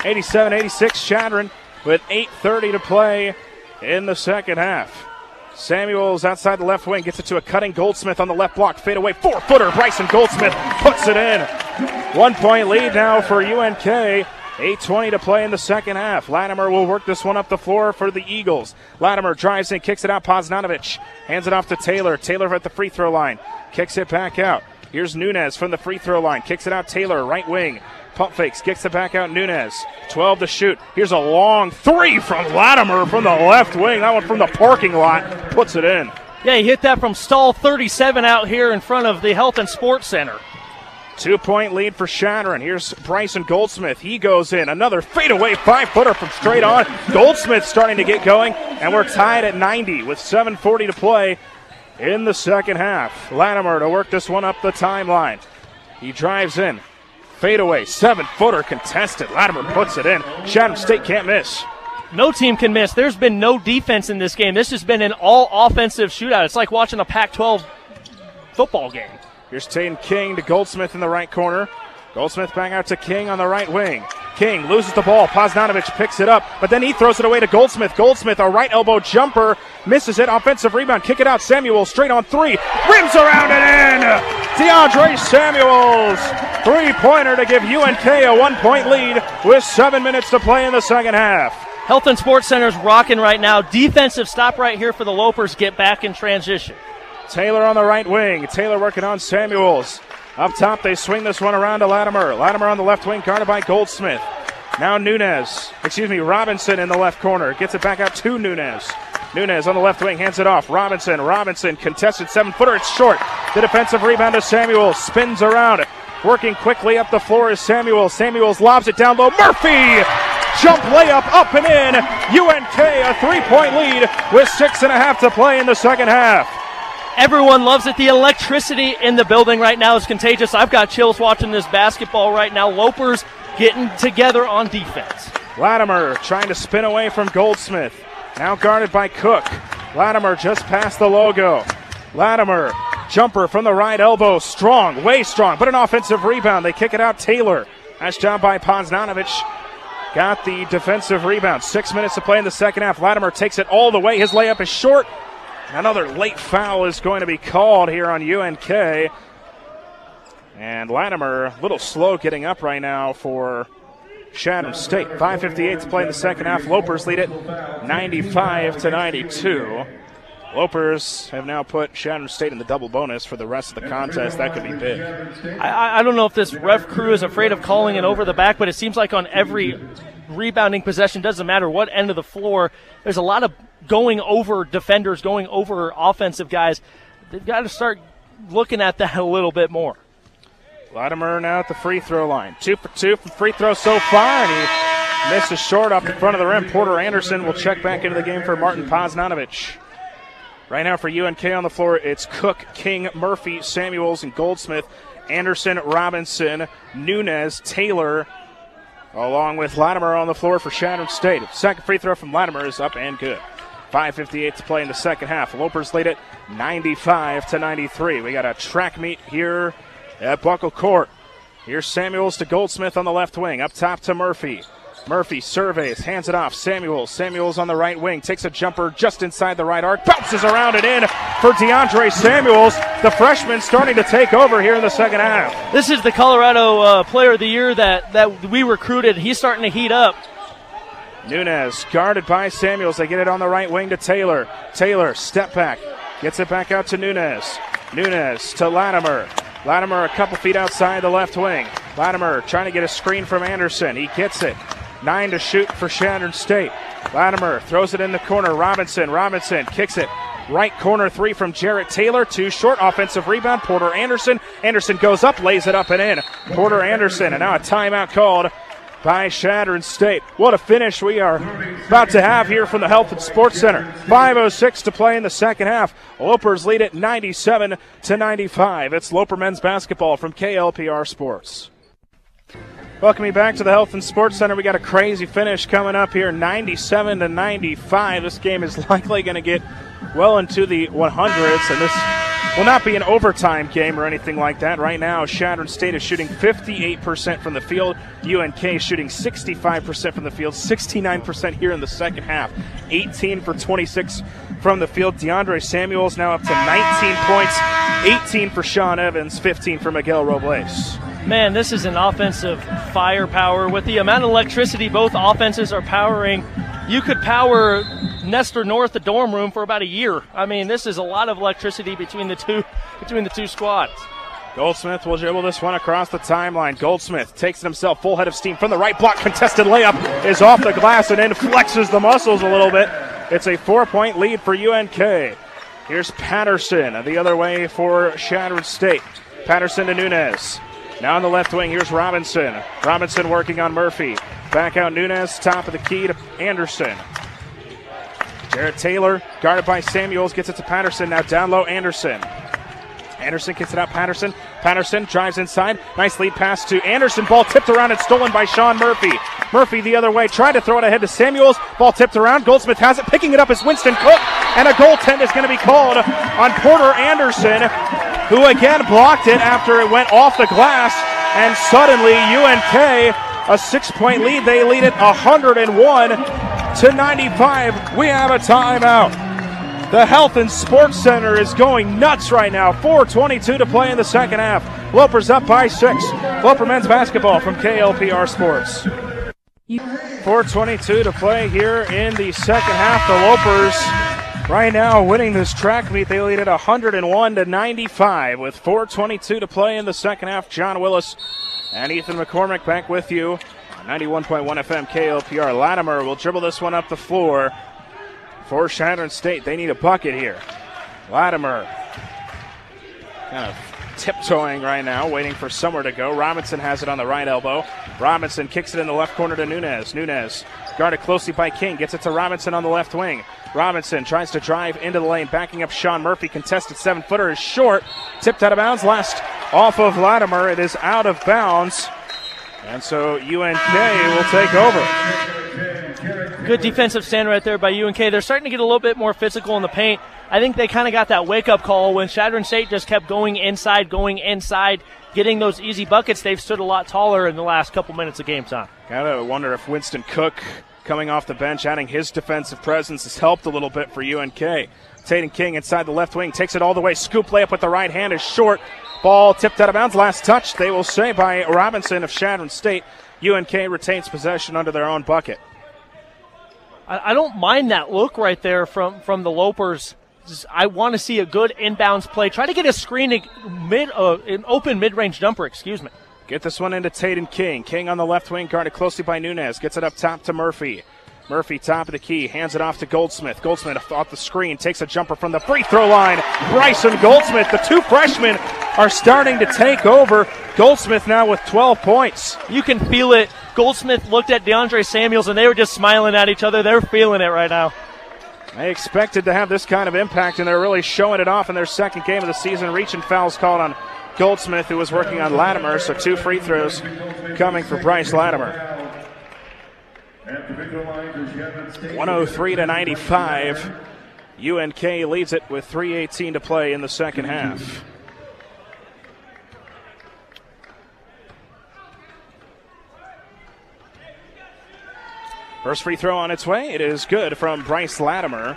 87-86 Chadron with 8:30 to play in the second half. Samuels outside the left wing, gets it to a cutting Goldsmith on the left block. Fade away, 4-footer. Bryson Goldsmith puts it in. 1 point lead now for UNK. 8:20 to play in the second half. Latimer will work this one up the floor for the Eagles. Latimer drives in, kicks it out. Poznanovic hands it off to Taylor. Taylor at the free throw line. Kicks it back out. Here's Nunez from the free throw line. Kicks it out. Taylor, right wing. Pump fakes, kicks it back out. Nunez, 12 to shoot. Here's a long three from Latimer from the left wing. That one from the parking lot. Puts it in. Yeah, he hit that from stall 37 out here in front of the Health and Sports Center. 2 point lead for Chadron. Here's Bryson Goldsmith. He goes in. Another fadeaway 5-footer from straight on. Goldsmith starting to get going, and we're tied at 90 with 7:40 to play in the second half. Latimer to work this one up the timeline. He drives in. Fadeaway, 7-footer contested. Latimer puts it in. Chatham State can't miss. No team can miss. There's been no defense in this game. This has been an all-offensive shootout. It's like watching a Pac-12 football game. Here's Tatum King to Goldsmith in the right corner. Goldsmith back out to King on the right wing. King loses the ball. Poznanovic picks it up, but then he throws it away to Goldsmith. Goldsmith, a right elbow jumper, misses it. Offensive rebound. Kick it out. Samuels straight on three. Rims around and in. DeAndre Samuels. Three-pointer to give UNK a 1 point lead with 7 minutes to play in the second half. Health and Sports Center's rocking right now. Defensive stop right here for the Lopers. Get back in transition. Taylor on the right wing. Taylor working on Samuels. Up top, they swing this one around to Latimer. Latimer on the left wing, guarded by Goldsmith. Now Robinson in the left corner. Gets it back out to Nunez. Nunez on the left wing, hands it off. Robinson, contested 7-footer. It's short. The defensive rebound to Samuels. Spins around. Working quickly up the floor is Samuels. Samuels lobs it down low. Murphy! Jump layup up and in. UNK a 3-point lead with 6.5 to play in the second half. Everyone loves it. The electricity in the building right now is contagious. I've got chills watching this basketball right now. Lopers getting together on defense. Latimer trying to spin away from Goldsmith. Now guarded by Cook. Latimer just past the logo. Latimer, jumper from the right elbow. Strong, way strong, but an offensive rebound. They kick it out. Taylor. Nice job by Poznanovic. Got the defensive rebound. 6 minutes to play in the second half. Latimer takes it all the way. His layup is short. Another late foul is going to be called here on UNK. And Latimer a little slow getting up right now for Chatham State. 5:58 to play in the second half. Lopers lead it 95-92. Lopers have now put Chatham State in the double bonus for the rest of the contest. That could be big. I don't know if this ref crew is afraid of calling it over the back, but it seems like on every rebounding possession, doesn't matter what end of the floor, there's a lot of going over defenders, going over offensive guys. They've got to start looking at that a little bit more. Latimer now at the free throw line. 2 for 2 from free throw so far, and he misses short off the front of the rim. Porter Anderson will check back into the game for Martin Poznanovic. Right now for UNK on the floor, it's Cook, King, Murphy, Samuels, and Goldsmith. Anderson, Robinson, Nunez, Taylor, along with Latimer on the floor for Chatham State. Second free throw from Latimer is up and good. 5:58 to play in the second half. Lopers lead it 95-93. We got a track meet here at Buckle Court. Here's Samuels to Goldsmith on the left wing. Up top to Murphy. Murphy surveys, hands it off. Samuels on the right wing. Takes a jumper just inside the right arc. Bounces around and in for DeAndre Samuels. The freshman starting to take over here in the second half. This is the Colorado Player of the Year that we recruited. He's starting to heat up. Nunez guarded by Samuels. They get it on the right wing to Taylor. Taylor, step back. Gets it back out to Nunez. Nunez to Latimer. Latimer a couple feet outside the left wing. Latimer trying to get a screen from Anderson. He gets it. 9 to shoot for Chatham State. Latimer throws it in the corner. Robinson kicks it. Right corner three from Jarrett Taylor. Too short. Offensive rebound. Porter Anderson. Anderson goes up, lays it up and in. Porter Anderson, and now a timeout called by Chatham State. What a finish we are about to have here from the Health and Sports Center. 5:06 to play in the second half. Lopers lead it 97-95. It's Loper men's basketball from KLPR Sports. Welcome back to the Health and Sports Center. We got a crazy finish coming up here, 97-95. This game is likely going to get well into the 100s, and this will not be an overtime game or anything like that. Right now, Chadron State is shooting 58% from the field. UNK is shooting 65% from the field, 69% here in the second half. 18 for 26 from the field. DeAndre Samuels now up to 19 points, 18 for Sean Evans, 15 for Miguel Robles. Man, this is an offensive firepower. With the amount of electricity both offenses are powering, you could power Nestor North, the dorm room, for about a year. I mean, this is a lot of electricity between the two squads. Goldsmith will dribble this one across the timeline. Goldsmith takes it himself, full head of steam from the right block. Contested layup is off the glass and then flexes the muscles a little bit. It's a 4-point lead for UNK. Here's Patterson the other way for Chadron State. Patterson to Nunez. Now on the left wing, here's Robinson. Robinson working on Murphy. Back out Nunez, top of the key to Anderson. Jarrett Taylor, guarded by Samuels, gets it to Patterson. Now down low, Anderson. Anderson gets it out, Patterson. Patterson drives inside. Nice lead pass to Anderson. Ball tipped around and stolen by Sean Murphy. Murphy the other way, tried to throw it ahead to Samuels. Ball tipped around. Goldsmith has it. Picking it up is Winston Cook. And a goaltend is going to be called on Porter Anderson, who again blocked it after it went off the glass. And suddenly UNK, a 6-point lead. They lead it 101-95. We have a timeout. The Health and Sports Center is going nuts right now. 4:22 to play in the second half. Lopers up by 6. Loper men's basketball from KLPR Sports. 4:22 to play here in the second half. The Lopers right now winning this track meet. They lead it 101-95 with 4:22 to play in the second half. John Willis and Ethan McCormick back with you on 91.1 FM KLPR. Latimer will dribble this one up the floor for Chadron State. They need a bucket here. Latimer kind of tiptoeing right now, waiting for somewhere to go. Robinson has it on the right elbow. Robinson kicks it in the left corner to Nunez. Nunez guarded closely by King. Gets it to Robinson on the left wing. Robinson tries to drive into the lane, backing up Sean Murphy. Contested 7-footer is short. Tipped out of bounds. Last off of Latimer. It is out of bounds. And so UNK will take over. Good defensive stand right there by UNK. They're starting to get a little bit more physical in the paint. I think they kind of got that wake-up call when Chadron State just kept going inside, getting those easy buckets. They've stood a lot taller in the last couple minutes of game time. Gotta wonder if Winston Cook, coming off the bench, adding his defensive presence, has helped a little bit for UNK. Tatum King inside the left wing, takes it all the way. Scoop layup with the right hand is short. Ball tipped out of bounds. Last touch, they will say, by Robinson of Chadron State. UNK retains possession under their own bucket. I don't mind that look right there from the Lopers. I want to see a good inbounds play. Try to get a screen, an open mid-range jumper, Get this one into Tatum King. King on the left wing, guarded closely by Nunez. Gets it up top to Murphy. Murphy, top of the key, hands it off to Goldsmith. Goldsmith off the screen, takes a jumper from the free throw line. Bryson Goldsmith, the two freshmen are starting to take over. Goldsmith now with 12 points. You can feel it. Goldsmith looked at DeAndre Samuels, and they were just smiling at each other. They're feeling it right now. They expected to have this kind of impact, and they're really showing it off in their second game of the season. Reaching fouls called on Goldsmith, who was working on Latimer, so 2 free throws coming for Bryce Latimer. 103-95. UNK leads it with 3:18 to play in the second half. First free throw on its way. It is good from Bryce Latimer.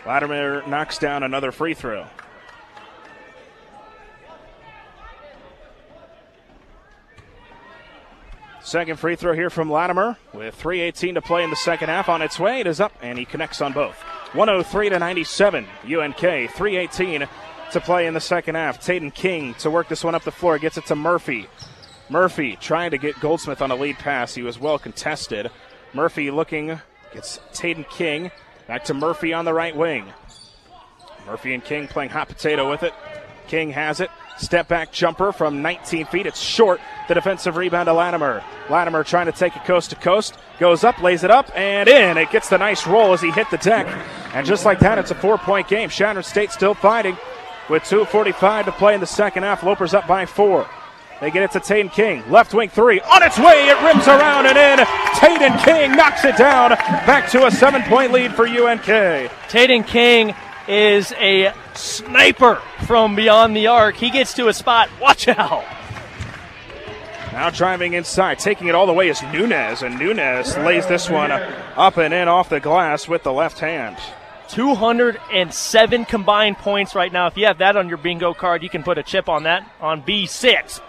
Latimer knocks down another free throw. Second free throw here from Latimer with 3:18 to play in the second half. On its way, it is up, and he connects on both. 103-97, UNK, 3:18 to play in the second half. Tatum King to work this one up the floor, gets it to Murphy. Murphy trying to get Goldsmith on a lead pass. He was well contested. Murphy looking, gets Tatum King. Back to Murphy on the right wing. Murphy and King playing hot potato with it. King has it. Step back jumper from 19 feet. It's short. The defensive rebound to Latimer. Latimer trying to take it coast to coast. Goes up, lays it up, and in. It gets the nice roll as he hit the deck. And just like that, it's a 4-point game. Chadron State still fighting with 2:45 to play in the second half. Lopers up by 4. They get it to Tatum King. Left wing 3. On its way. It rims around and in. Tatum King knocks it down. Back to a 7-point lead for UNK. Tatum King is a sniper from beyond the arc. He gets to a spot. Watch out. Now driving inside, taking it all the way is Nunez, and Nunez lays this one up and in off the glass with the left hand. 207 combined points right now. If you have that on your bingo card, you can put a chip on that on B6.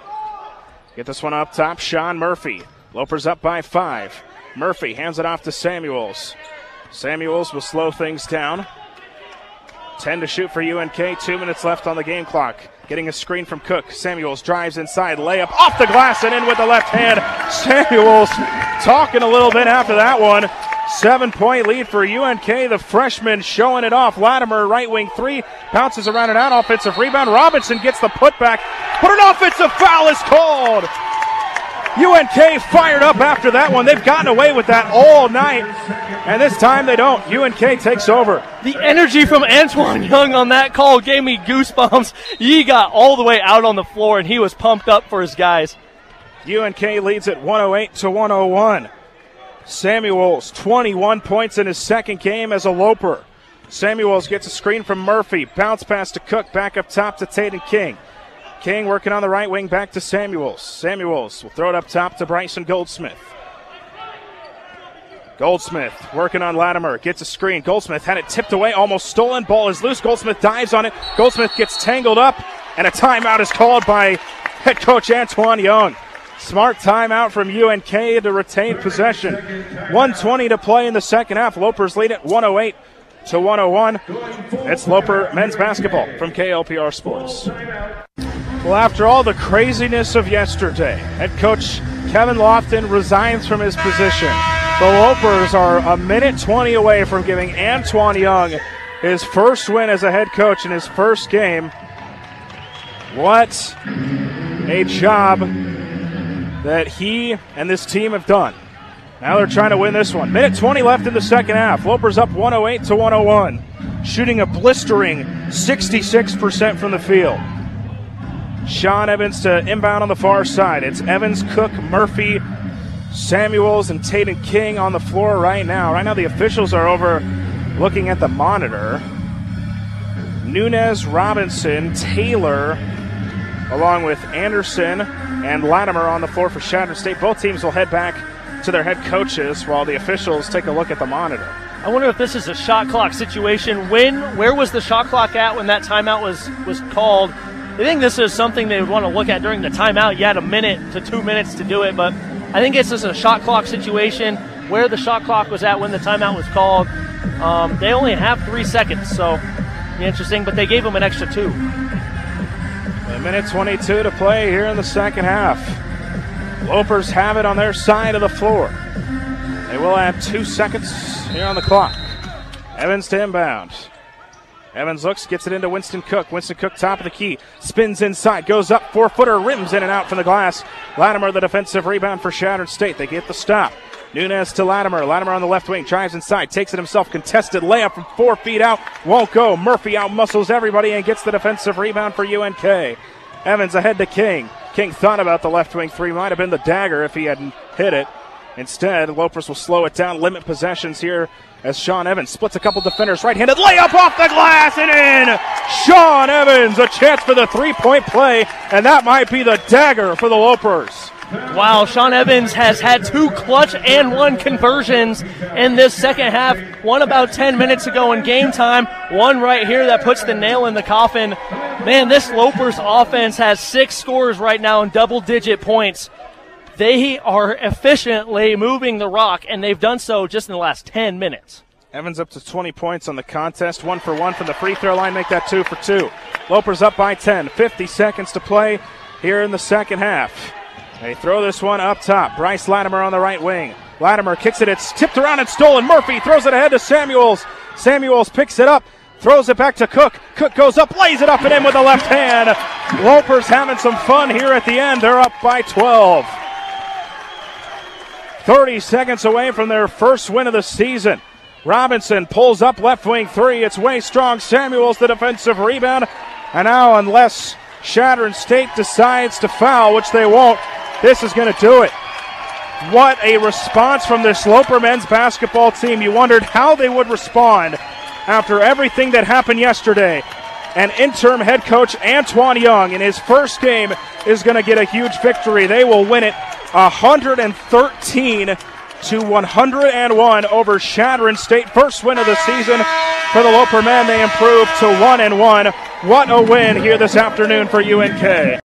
Get this one up top, Sean Murphy. Lopers up by 5. Murphy hands it off to Samuels. Samuels will slow things down. 10 to shoot for UNK, 2 minutes left on the game clock. Getting a screen from Cook. Samuels drives inside, layup off the glass and in with the left hand. Samuels talking a little bit after that one. 7-point lead for UNK. The freshman showing it off. Latimer, right wing 3, bounces around and out. Offensive rebound. Robinson gets the putback, but an offensive foul is called. UNK fired up after that one. They've gotten away with that all night, and this time they don't. UNK takes over. The energy from Antoine Young on that call gave me goosebumps. He got all the way out on the floor, and he was pumped up for his guys. UNK leads at 108-101. Samuels, 21 points in his second game as a Loper. Samuels gets a screen from Murphy. Bounce pass to Cook. Back up top to Tatum King. King working on the right wing, back to Samuels. Samuels will throw it up top to Bryson Goldsmith. Goldsmith working on Latimer, gets a screen. Goldsmith had it tipped away, almost stolen. Ball is loose. Goldsmith dives on it. Goldsmith gets tangled up, and a timeout is called by head coach Antoine Young. Smart timeout from UNK to retain possession. 1:20 to play in the second half. Lopers lead at 108-101. It's Loper men's basketball from KLPR Sports. Well, after all the craziness of yesterday, head coach Kevin Lofton resigns from his position. The Lopers are a minute 20 away from giving Antoine Young his first win as a head coach in his first game. What a job that he and this team have done. Now they're trying to win this one. Minute 20 left in the second half. Lopers up 108-101, shooting a blistering 66% from the field. Sean Evans to inbound on the far side. It's Evans, Cook, Murphy, Samuels, and Tatum King on the floor right now. Right now the officials are over looking at the monitor. Nunez, Robinson, Taylor, along with Anderson and Latimer on the floor for Shattered State. Both teams will head back to their head coaches while the officials take a look at the monitor. I wonder if this is a shot clock situation. Where was the shot clock at when that timeout was called? I think this is something they would want to look at during the timeout. You had a minute to 2 minutes to do it, but I think it's just a shot clock situation where the shot clock was at when the timeout was called. They only have 3 seconds, so interesting, but they gave them an extra 2. A minute 22 to play here in the second half. Lopers have it on their side of the floor. They will add 2 seconds here on the clock. Evans to inbound. Evans looks, gets it into Winston Cook. Winston Cook, top of the key, spins inside, goes up, 4-footer, rims in and out from the glass. Latimer, the defensive rebound for Shattered State. They get the stop. Nunez to Latimer. Latimer on the left wing, drives inside, takes it himself, contested layup from 4 feet out, won't go. Murphy outmuscles everybody and gets the defensive rebound for UNK. Evans ahead to King. King thought about the left wing 3, might have been the dagger if he hadn't hit it. Instead, Lopers will slow it down, limit possessions here as Sean Evans splits a couple defenders. Right-handed layup off the glass and in! Sean Evans, a chance for the 3-point play, and that might be the dagger for the Lopers. Wow, Sean Evans has had 2 clutch and 1 conversions in this second half. One about 10 minutes ago in game time. One right here that puts the nail in the coffin. Man, this Lopers offense has 6 scores right now in double-digit points. They are efficiently moving the rock, and they've done so just in the last 10 minutes. Evans up to 20 points on the contest. 1 for 1 from the free throw line. Make that 2 for 2. Lopers up by 10. 50 seconds to play here in the second half. They throw this one up top. Bryce Latimer on the right wing. Latimer kicks it. It's tipped around and stolen. Murphy throws it ahead to Samuels. Samuels picks it up. Throws it back to Cook. Cook goes up, lays it up and in with the left hand. Lopers having some fun here at the end. They're up by 12. 30 seconds away from their first win of the season. Robinson pulls up left wing 3. It's way strong. Samuels the defensive rebound. And now, unless Shattered State decides to foul, which they won't, this is going to do it. What a response from this Loper men's basketball team. You wondered how they would respond after everything that happened yesterday. And interim head coach Antoine Young in his first game is going to get a huge victory. They will win it 113-101 over Chadron State. First win of the season for the Loper men. They improve to 1-1. What a win here this afternoon for UNK.